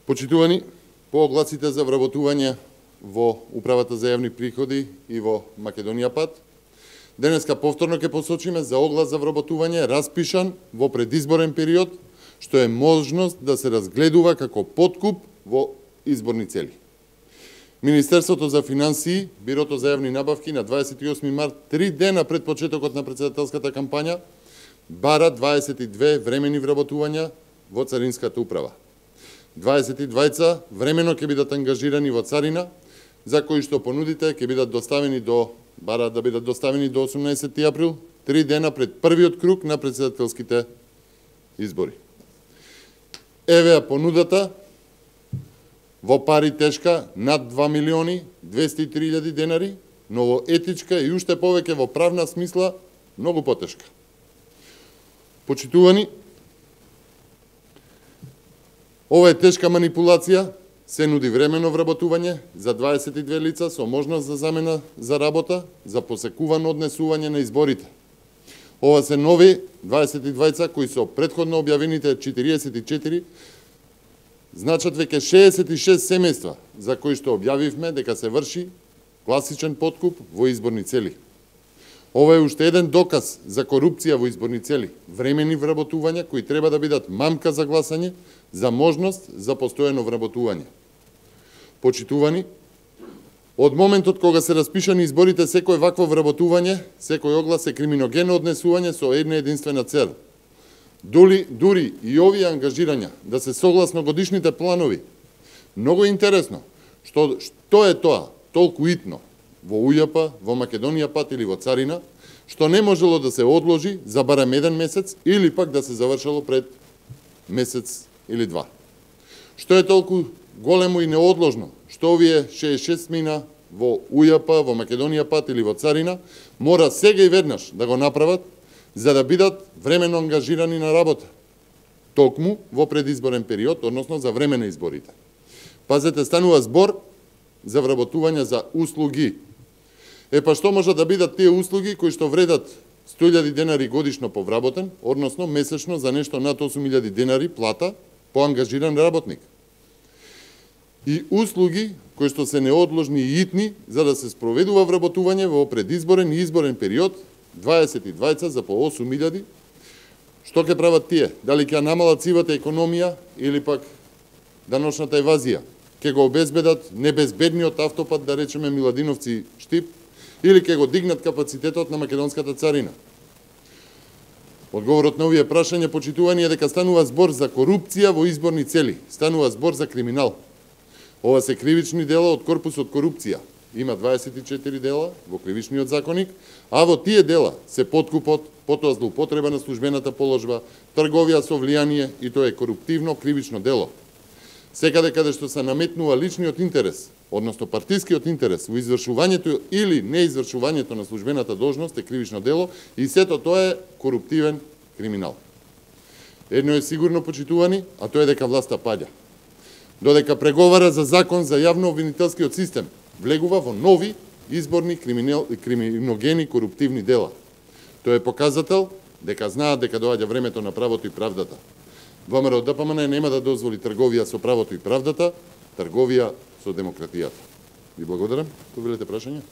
Почитувани, по огласите за вработување во Управата за јавни приходи и во Македонија Пат, денеска повторно ќе посочиме за оглас за вработување распишан во предизборен период, што е можност да се разгледува како подкуп во изборни цели. Министерството за финансии, Бирото за јавни набавки на 28 март, 3 дена пред почетокот на претседателската кампања, бара 22 времени вработувања во Царинската управа. 22 времено ќе бидат ангажирани во царина, за кои што понудите ќе бидат доставени бара да бидат доставени до 18 април, 3 дена пред првиот круг на претседателските избори. Еве понудата во пари тешка над 2 милиони 203.000 денари, но во етичка и уште повеќе во правна смисла многу потешка. Почитувани, ова е тешка манипулација, се нуди временно вработување за 22 лица со можност за замена за работа, за посекувано однесување на изборите. Ова се нови 22 кои со претходно објавените 44 значат веќе 66 семејства за кои што објавивме дека се врши класичен подкуп во изборни цели. Ова е уште еден доказ за корупција во изборни цели, времени вработувања кои треба да бидат мамка за гласање, за можност за постојано вработување. Почитувани, од моментот кога се распишани изборите, секој вакво вработување, секој оглас е криминогено однесување со една единствена цел. Дури и овие ангажирања да се согласно годишните планови. Многу интересно, што е тоа толку итно во УЈП, во Македонија Пат или во Царина, што не можело да се одложи за барем еден месец или пак да се завршало пред месец или два. Што е толку големо и неодложно, што овие 66 мина во УЈП, во Македонија Пат или во Царина, мора сега и веднаш да го направат, за да бидат временно ангажирани на работа, токму во предизборен период, односно за време на изборите. Пазете, станува збор за вработување за услуги. Па што може да бидат тие услуги кои што вредат 100.000 денари годишно по вработен, односно месечно за нешто над 8.000 денари плата по ангажиран работник. И услуги кои што се неодложни и итни за да се спроведува вработување во предизборен и изборен период, 22 за по 8.000. Што ќе прават тие? Дали ќе намалат сивата економија или пак даночната евазија? Ќе го обезбедат небезбедниот автопат, да речеме Миладиновци-Штип, или ќе го дигнат капацитетот на македонската царина? Одговорот на овие прашања, почитувани, е дека станува збор за корупција во изборни цели, станува збор за криминал. Ова се кривични дела од корпусот корупција. Има 24 дела во кривичниот законник, а во тие дела се подкупот, потоа злоупотреба на службената положба, трговија со влијание и тоа е коруптивно кривично дело. Секаде каде што се наметнува личниот интерес, односно партискиот интерес во извршувањето или неизвршувањето на службената должност е кривично дело и сето тоа е коруптивен криминал. Едно е сигурно, почитувани, а тоа е дека власта паѓа. Додека преговара за закон за јавно-обвинителскиот систем, влегува во нови изборни криминогени коруптивни дела. Тоа е показател дека знаат дека доаѓа времето на правото и правдата. ВМРО ДПМН нема да дозволи трговија со правото и правдата, трговија со демократијата. Ви благодарам. Повелете прашања?